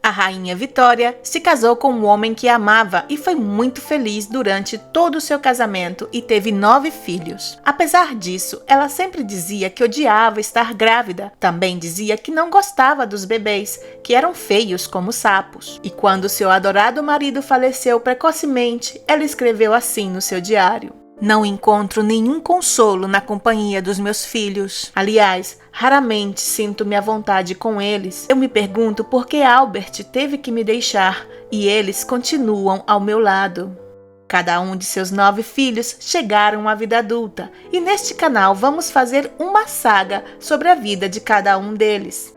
A rainha Vitória se casou com um homem que amava e foi muito feliz durante todo o seu casamento e teve 9 filhos. Apesar disso, ela sempre dizia que odiava estar grávida. Também dizia que não gostava dos bebês, que eram feios como sapos. E quando seu adorado marido faleceu precocemente, ela escreveu assim no seu diário: "Não encontro nenhum consolo na companhia dos meus filhos. Aliás, raramente sinto-me à vontade com eles. Eu me pergunto por que Albert teve que me deixar e eles continuam ao meu lado." Cada um de seus 9 filhos chegaram à vida adulta e neste canal vamos fazer uma saga sobre a vida de cada um deles.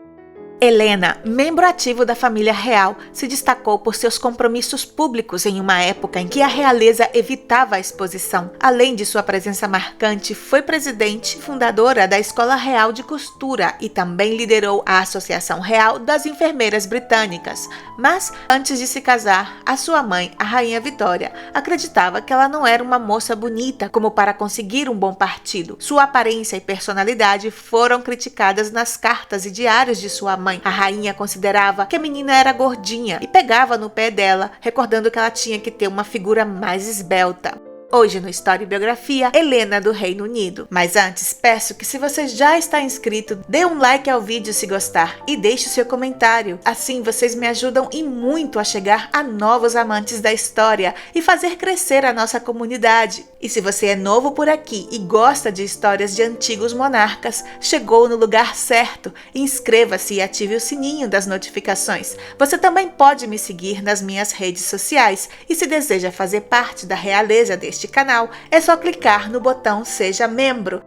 Helena, membro ativo da família real, se destacou por seus compromissos públicos em uma época em que a realeza evitava a exposição. Além de sua presença marcante, foi presidente e fundadora da Escola Real de Costura e também liderou a Associação Real das Enfermeiras Britânicas. Mas, antes de se casar, a sua mãe, a Rainha Vitória, acreditava que ela não era uma moça bonita como para conseguir um bom partido. Sua aparência e personalidade foram criticadas nas cartas e diários de sua mãe. A rainha considerava que a menina era gordinha e pegava no pé dela, recordando que ela tinha que ter uma figura mais esbelta. Hoje no História e Biografia, Helena do Reino Unido. Mas antes, peço que se você já está inscrito, dê um like ao vídeo se gostar e deixe o seu comentário. Assim vocês me ajudam e muito a chegar a novos amantes da história e fazer crescer a nossa comunidade. E se você é novo por aqui e gosta de histórias de antigos monarcas, chegou no lugar certo. Inscreva-se e ative o sininho das notificações. Você também pode me seguir nas minhas redes sociais e se deseja fazer parte da realeza deste canal, é só clicar no botão Seja Membro.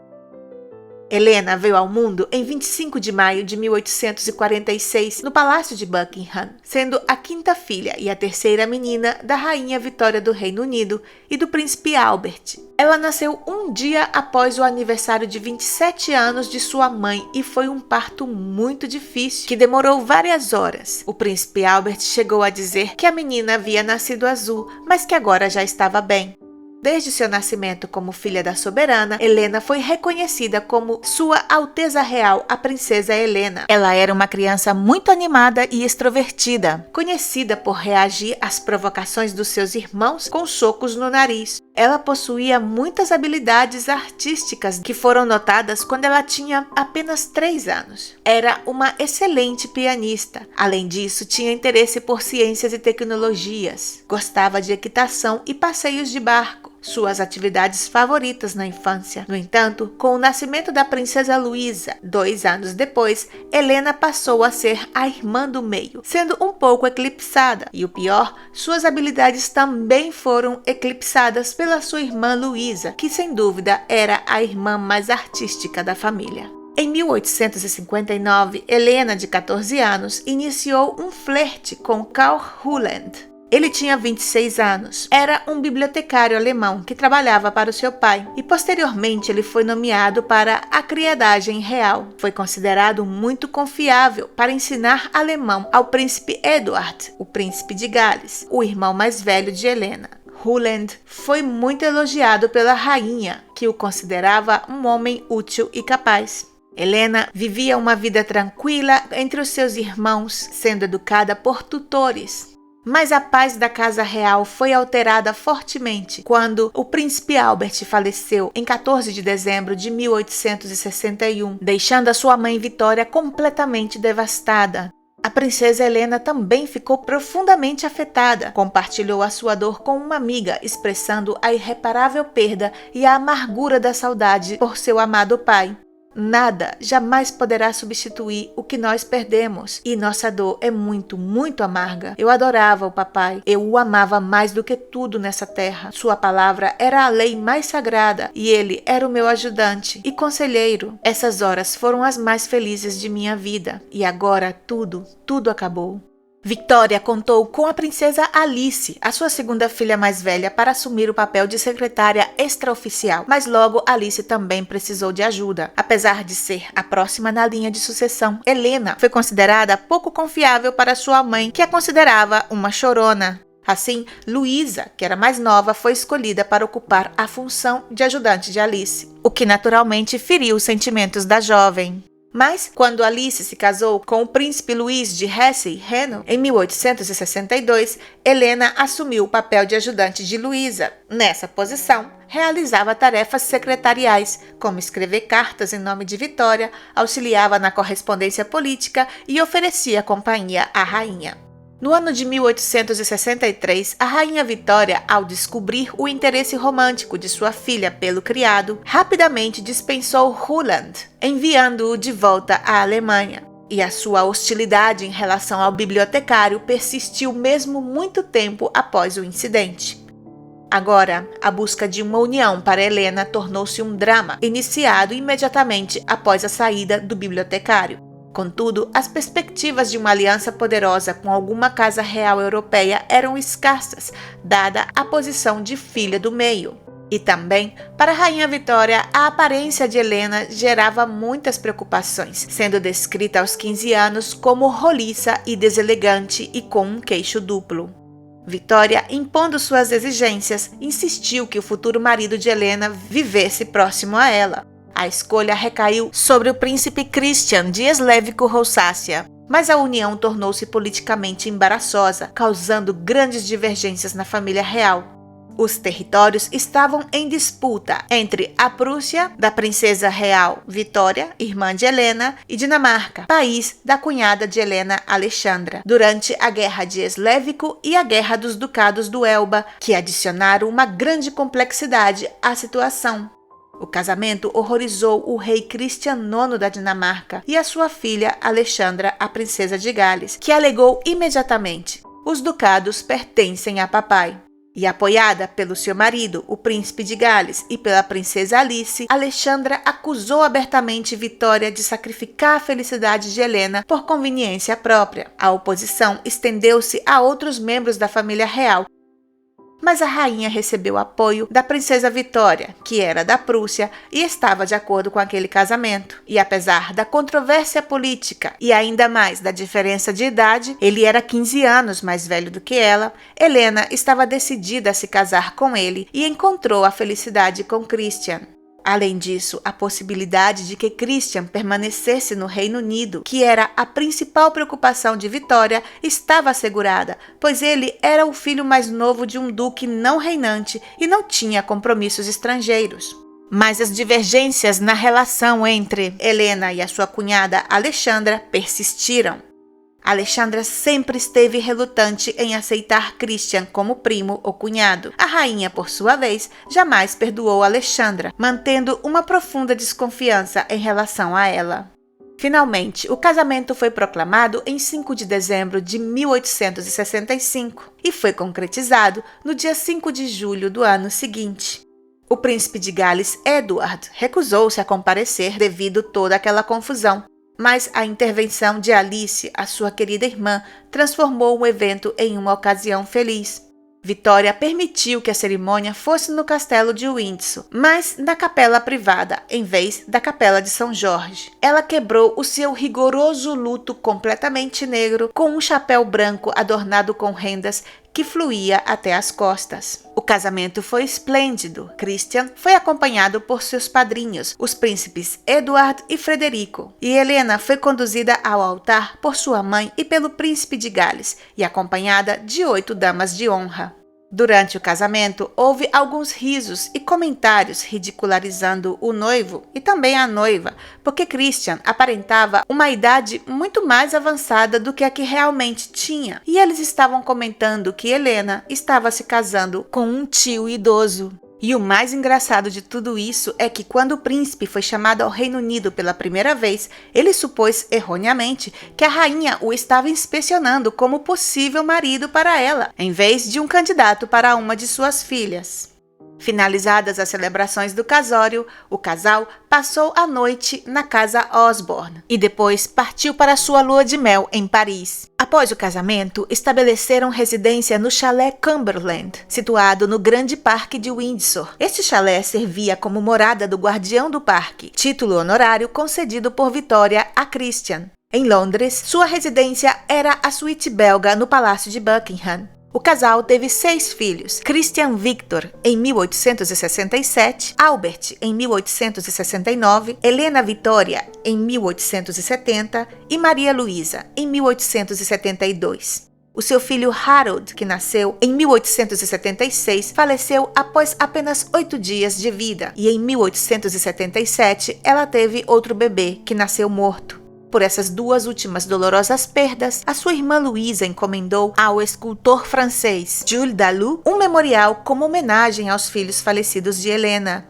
Helena veio ao mundo em 25 de maio de 1846, no Palácio de Buckingham, sendo a 5ª filha e a 3ª menina da Rainha Vitória do Reino Unido e do Príncipe Albert. Ela nasceu um dia após o aniversário de 27 anos de sua mãe e foi um parto muito difícil, que demorou várias horas. O Príncipe Albert chegou a dizer que a menina havia nascido azul, mas que agora já estava bem. Desde seu nascimento como filha da soberana, Helena foi reconhecida como Sua Alteza Real, a Princesa Helena. Ela era uma criança muito animada e extrovertida, conhecida por reagir às provocações dos seus irmãos com socos no nariz. Ela possuía muitas habilidades artísticas que foram notadas quando ela tinha apenas 3 anos. Era uma excelente pianista. Além disso, tinha interesse por ciências e tecnologias. Gostava de equitação e passeios de barco, suas atividades favoritas na infância. No entanto, com o nascimento da princesa Luísa, 2 anos depois, Helena passou a ser a irmã do meio, sendo um pouco eclipsada. E o pior, suas habilidades também foram eclipsadas pela sua irmã Luísa, que sem dúvida era a irmã mais artística da família. Em 1859, Helena, de 14 anos, iniciou um flerte com Karl Huland. Ele tinha 26 anos, era um bibliotecário alemão que trabalhava para o seu pai e posteriormente ele foi nomeado para a criadagem real. Foi considerado muito confiável para ensinar alemão ao príncipe Eduard, o príncipe de Gales, o irmão mais velho de Helena. Huland foi muito elogiado pela rainha, que o considerava um homem útil e capaz. Helena vivia uma vida tranquila entre os seus irmãos, sendo educada por tutores. Mas a paz da casa real foi alterada fortemente quando o príncipe Albert faleceu em 14 de dezembro de 1861, deixando a sua mãe Vitória completamente devastada. A princesa Helena também ficou profundamente afetada. Compartilhou a sua dor com uma amiga, expressando a irreparável perda e a amargura da saudade por seu amado pai. Nada jamais poderá substituir o que nós perdemos e nossa dor é muito, muito amarga. Eu adorava o papai, eu o amava mais do que tudo nessa terra. Sua palavra era a lei mais sagrada e ele era o meu ajudante e conselheiro. Essas horas foram as mais felizes de minha vida e agora tudo acabou. Victoria contou com a princesa Alice, a sua 2ª filha mais velha, para assumir o papel de secretária extraoficial, mas logo Alice também precisou de ajuda. Apesar de ser a próxima na linha de sucessão, Helena foi considerada pouco confiável para sua mãe, que a considerava uma chorona. Assim, Luísa, que era mais nova, foi escolhida para ocupar a função de ajudante de Alice, o que naturalmente feriu os sentimentos da jovem. Mas, quando Alice se casou com o príncipe Luís de Hesse-Rheno, em 1862, Helena assumiu o papel de ajudante de Luísa. Nessa posição, realizava tarefas secretariais, como escrever cartas em nome de Vitória, auxiliava na correspondência política e oferecia companhia à rainha. No ano de 1863, a rainha Vitória, ao descobrir o interesse romântico de sua filha pelo criado, rapidamente dispensou Roland, enviando-o de volta à Alemanha. E a sua hostilidade em relação ao bibliotecário persistiu mesmo muito tempo após o incidente. Agora, a busca de uma união para Helena tornou-se um drama, iniciado imediatamente após a saída do bibliotecário. Contudo, as perspectivas de uma aliança poderosa com alguma casa real europeia eram escassas, dada a posição de filha do meio. E também, para a rainha Vitória, a aparência de Helena gerava muitas preocupações, sendo descrita aos 15 anos como roliça e deselegante e com um queixo duplo. Vitória, impondo suas exigências, insistiu que o futuro marido de Helena vivesse próximo a ela. A escolha recaiu sobre o príncipe Christian de Eslévico-Rosácia, mas a união tornou-se politicamente embaraçosa, causando grandes divergências na família real. Os territórios estavam em disputa entre a Prússia, da princesa real Vitória, irmã de Helena, e Dinamarca, país da cunhada de Helena, Alexandra, durante a Guerra de Eslévico e a Guerra dos Ducados do Elba, que adicionaram uma grande complexidade à situação. O casamento horrorizou o rei Christian IX da Dinamarca e a sua filha Alexandra, a princesa de Gales, que alegou imediatamente: os ducados pertencem a papai. E apoiada pelo seu marido, o príncipe de Gales, e pela princesa Alice, Alexandra acusou abertamente Vitória de sacrificar a felicidade de Helena por conveniência própria. A oposição estendeu-se a outros membros da família real, mas a rainha recebeu apoio da princesa Vitória, que era da Prússia e estava de acordo com aquele casamento. E apesar da controvérsia política e ainda mais da diferença de idade, ele era 15 anos mais velho do que ela, Helena estava decidida a se casar com ele e encontrou a felicidade com Christian. Além disso, a possibilidade de que Christian permanecesse no Reino Unido, que era a principal preocupação de Vitória, estava assegurada, pois ele era o filho mais novo de um duque não reinante e não tinha compromissos estrangeiros. Mas as divergências na relação entre Helena e a sua cunhada Alexandra persistiram. Alexandra sempre esteve relutante em aceitar Christian como primo ou cunhado. A rainha, por sua vez, jamais perdoou Alexandra, mantendo uma profunda desconfiança em relação a ela. Finalmente, o casamento foi proclamado em 5 de dezembro de 1865 e foi concretizado no dia 5 de julho do ano seguinte. O príncipe de Gales, Edward, recusou-se a comparecer devido toda aquela confusão. Mas a intervenção de Alice, a sua querida irmã, transformou o evento em uma ocasião feliz. Vitória permitiu que a cerimônia fosse no castelo de Windsor, mas na capela privada, em vez da capela de São Jorge. Ela quebrou o seu rigoroso luto completamente negro com um chapéu branco adornado com rendas que fluía até as costas. O casamento foi esplêndido. Christian foi acompanhado por seus padrinhos, os príncipes Edward e Frederico, e Helena foi conduzida ao altar por sua mãe e pelo príncipe de Gales, e acompanhada de 8 damas de honra. Durante o casamento, houve alguns risos e comentários ridicularizando o noivo e também a noiva, porque Christian aparentava uma idade muito mais avançada do que a que realmente tinha, e eles estavam comentando que Helena estava se casando com um tio idoso. E o mais engraçado de tudo isso é que quando o príncipe foi chamado ao Reino Unido pela primeira vez, ele supôs erroneamente que a rainha o estava inspecionando como possível marido para ela, em vez de um candidato para uma de suas filhas. Finalizadas as celebrações do casório, o casal passou a noite na casa Osborne e depois partiu para sua lua de mel em Paris. Após o casamento, estabeleceram residência no chalé Cumberland, situado no Grande Parque de Windsor. Este chalé servia como morada do guardião do parque, título honorário concedido por Vitória a Christian. Em Londres, sua residência era a suíte belga no Palácio de Buckingham. O casal teve 6 filhos: Christian Victor, em 1867, Albert, em 1869, Helena Vitória, em 1870 e Maria Luísa, em 1872. O seu filho Harold, que nasceu em 1876, faleceu após apenas 8 dias de vida, e em 1877 ela teve outro bebê, que nasceu morto. Por essas 2 últimas dolorosas perdas, a sua irmã Luísa encomendou ao escultor francês Jules Dalou um memorial como homenagem aos filhos falecidos de Helena.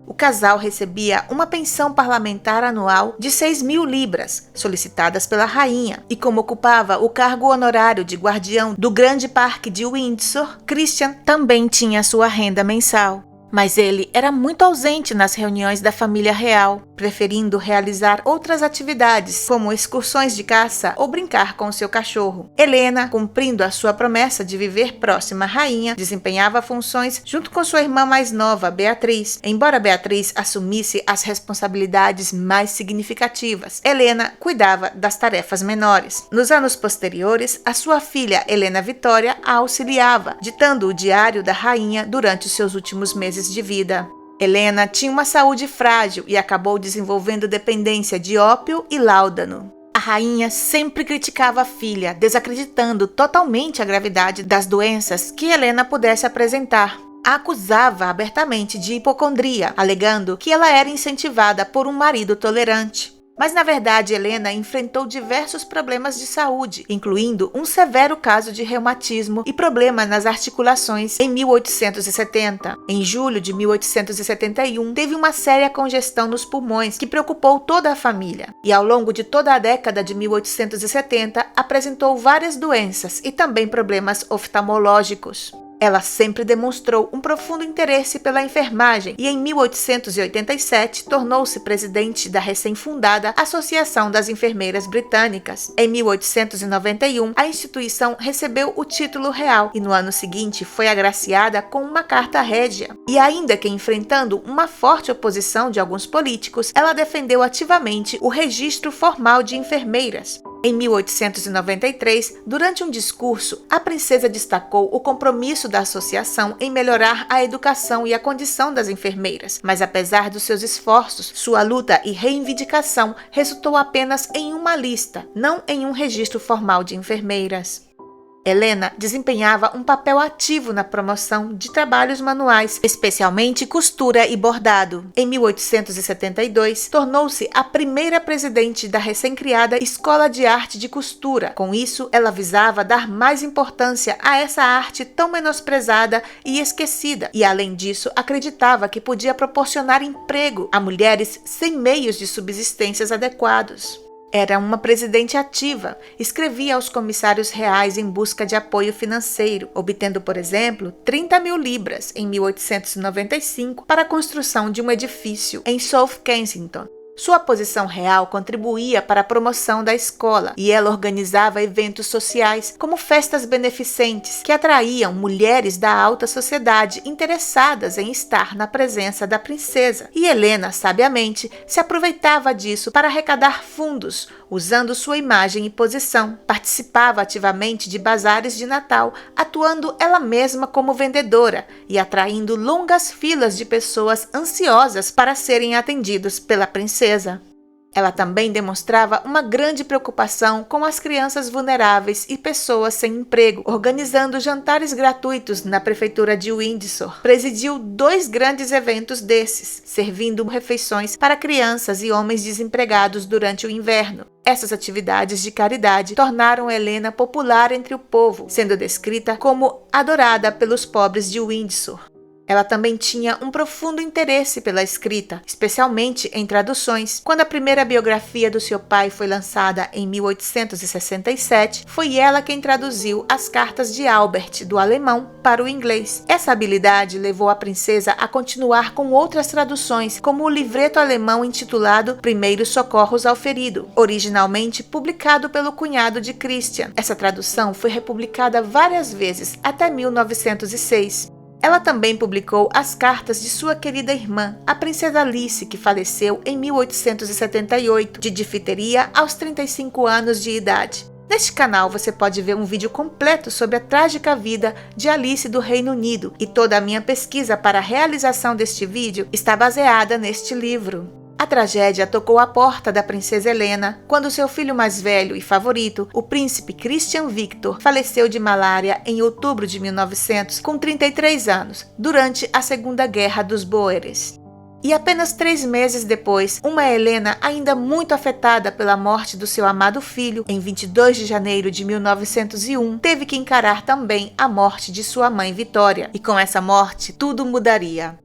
O casal recebia uma pensão parlamentar anual de 6.000 libras, solicitadas pela rainha, e como ocupava o cargo honorário de guardião do Grande Parque de Windsor, Christian também tinha sua renda mensal. Mas ele era muito ausente nas reuniões da família real, preferindo realizar outras atividades, como excursões de caça ou brincar com seu cachorro. Helena, cumprindo a sua promessa de viver próxima à rainha, desempenhava funções junto com sua irmã mais nova, Beatriz. Embora Beatriz assumisse as responsabilidades mais significativas, Helena cuidava das tarefas menores. Nos anos posteriores, a sua filha Helena Vitória a auxiliava, ditando o diário da rainha durante os seus últimos meses de vida. Helena tinha uma saúde frágil e acabou desenvolvendo dependência de ópio e láudano. A rainha sempre criticava a filha, desacreditando totalmente a gravidade das doenças que Helena pudesse apresentar. A acusava abertamente de hipocondria, alegando que ela era incentivada por um marido tolerante. Mas, na verdade, Helena enfrentou diversos problemas de saúde, incluindo um severo caso de reumatismo e problema nas articulações em 1870. Em julho de 1871, teve uma séria congestão nos pulmões que preocupou toda a família. E, ao longo de toda a década de 1870, apresentou várias doenças e também problemas oftalmológicos. Ela sempre demonstrou um profundo interesse pela enfermagem e, em 1887, tornou-se presidente da recém-fundada Associação das Enfermeiras Britânicas. Em 1891, a instituição recebeu o título real e, no ano seguinte, foi agraciada com uma carta régia. E, ainda que enfrentando uma forte oposição de alguns políticos, ela defendeu ativamente o registro formal de enfermeiras. Em 1893, durante um discurso, a princesa destacou o compromisso da associação em melhorar a educação e a condição das enfermeiras, mas apesar dos seus esforços, sua luta e reivindicação resultou apenas em uma lista, não em um registro formal de enfermeiras. Helena desempenhava um papel ativo na promoção de trabalhos manuais, especialmente costura e bordado. Em 1872, tornou-se a primeira presidente da recém-criada Escola de Arte de Costura. Com isso, ela visava dar mais importância a essa arte tão menosprezada e esquecida, e além disso, acreditava que podia proporcionar emprego a mulheres sem meios de subsistência adequados. Era uma presidente ativa, escrevia aos comissários reais em busca de apoio financeiro, obtendo, por exemplo, 30.000 libras em 1895 para a construção de um edifício em South Kensington. Sua posição real contribuía para a promoção da escola e ela organizava eventos sociais, como festas beneficentes, que atraíam mulheres da alta sociedade interessadas em estar na presença da princesa. E Helena, sabiamente, se aproveitava disso para arrecadar fundos, usando sua imagem e posição. Participava ativamente de bazares de Natal, atuando ela mesma como vendedora e atraindo longas filas de pessoas ansiosas para serem atendidos pela princesa. Ela também demonstrava uma grande preocupação com as crianças vulneráveis e pessoas sem emprego, organizando jantares gratuitos na prefeitura de Windsor. Presidiu 2 grandes eventos desses, servindo refeições para crianças e homens desempregados durante o inverno. Essas atividades de caridade tornaram Helena popular entre o povo, sendo descrita como adorada pelos pobres de Windsor. Ela também tinha um profundo interesse pela escrita, especialmente em traduções. Quando a primeira biografia do seu pai foi lançada em 1867, foi ela quem traduziu as cartas de Albert do alemão para o inglês. Essa habilidade levou a princesa a continuar com outras traduções, como o livreto alemão intitulado Primeiros Socorros ao Ferido, originalmente publicado pelo cunhado de Christian. Essa tradução foi republicada várias vezes até 1906. Ela também publicou as cartas de sua querida irmã, a princesa Alice, que faleceu em 1878, de difteria aos 35 anos de idade. Neste canal você pode ver um vídeo completo sobre a trágica vida de Alice do Reino Unido, e toda a minha pesquisa para a realização deste vídeo está baseada neste livro. A tragédia tocou a porta da princesa Helena quando seu filho mais velho e favorito, o príncipe Christian Victor, faleceu de malária em outubro de 1900, com 33 anos, durante a Segunda Guerra dos Bóeres. E apenas 3 meses depois, uma Helena ainda muito afetada pela morte do seu amado filho, em 22 de janeiro de 1901, teve que encarar também a morte de sua mãe Vitória, e com essa morte tudo mudaria.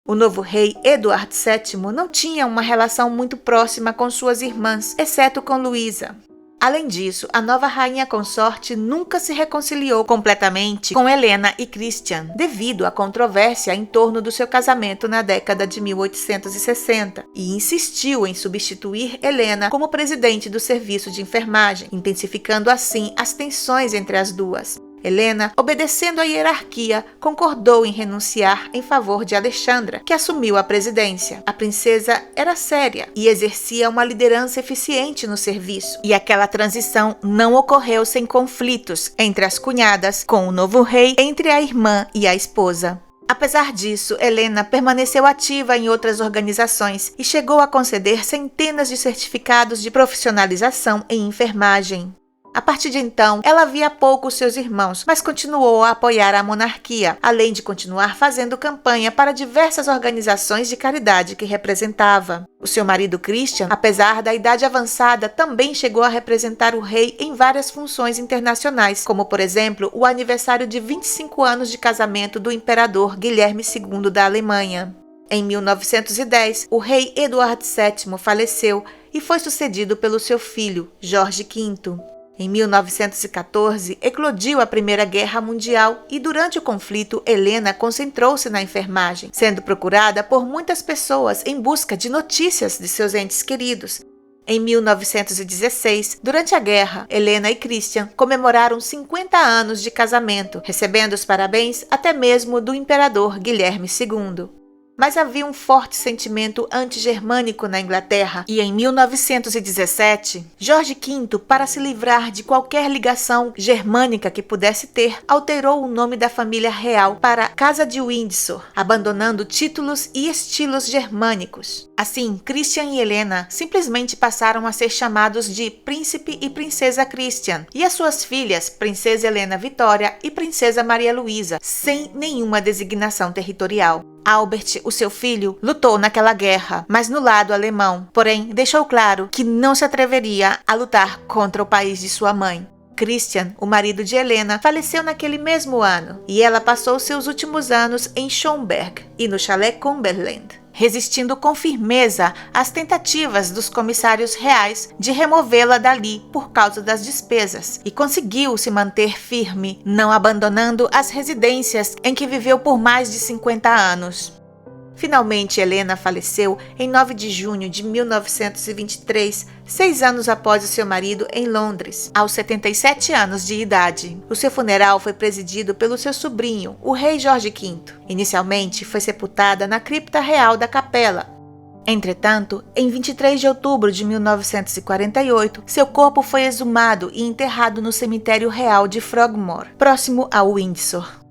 O novo rei Eduardo VII não tinha uma relação muito próxima com suas irmãs, exceto com Luísa. Além disso, a nova rainha consorte nunca se reconciliou completamente com Helena e Christian, devido à controvérsia em torno do seu casamento na década de 1860, e insistiu em substituir Helena como presidente do serviço de enfermagem, intensificando assim as tensões entre as duas. Helena, obedecendo à hierarquia, concordou em renunciar em favor de Alexandra, que assumiu a presidência. A princesa era séria e exercia uma liderança eficiente no serviço, e aquela transição não ocorreu sem conflitos entre as cunhadas, com o novo rei, entre a irmã e a esposa. Apesar disso, Helena permaneceu ativa em outras organizações e chegou a conceder centenas de certificados de profissionalização em enfermagem. A partir de então, ela via pouco seus irmãos, mas continuou a apoiar a monarquia, além de continuar fazendo campanha para diversas organizações de caridade que representava. O seu marido Christian, apesar da idade avançada, também chegou a representar o rei em várias funções internacionais, como, por exemplo, o aniversário de 25 anos de casamento do imperador Guilherme II da Alemanha. Em 1910, o rei Eduardo VII faleceu e foi sucedido pelo seu filho, Jorge V. Em 1914, eclodiu a Primeira Guerra Mundial e durante o conflito, Helena concentrou-se na enfermagem, sendo procurada por muitas pessoas em busca de notícias de seus entes queridos. Em 1916, durante a guerra, Helena e Christian comemoraram 50 anos de casamento, recebendo os parabéns até mesmo do imperador Guilherme II. Mas havia um forte sentimento anti-germânico na Inglaterra e em 1917, Jorge V, para se livrar de qualquer ligação germânica que pudesse ter, alterou o nome da família real para Casa de Windsor, abandonando títulos e estilos germânicos. Assim, Christian e Helena simplesmente passaram a ser chamados de Príncipe e Princesa Christian, e as suas filhas, Princesa Helena Vitória e Princesa Maria Luísa, sem nenhuma designação territorial. Albert, o seu filho, lutou naquela guerra, mas no lado alemão, porém deixou claro que não se atreveria a lutar contra o país de sua mãe. Christian, o marido de Helena, faleceu naquele mesmo ano, e ela passou seus últimos anos em Schomberg e no chalé Cumberland, resistindo com firmeza às tentativas dos comissários reais de removê-la dali por causa das despesas, e conseguiu se manter firme, não abandonando as residências em que viveu por mais de 50 anos. Finalmente, Helena faleceu em 9 de junho de 1923, 6 anos após o seu marido em Londres, aos 77 anos de idade. O seu funeral foi presidido pelo seu sobrinho, o rei Jorge V. Inicialmente, foi sepultada na cripta real da capela. Entretanto, em 23 de outubro de 1948, seu corpo foi exumado e enterrado no cemitério real de Frogmore, próximo a Windsor.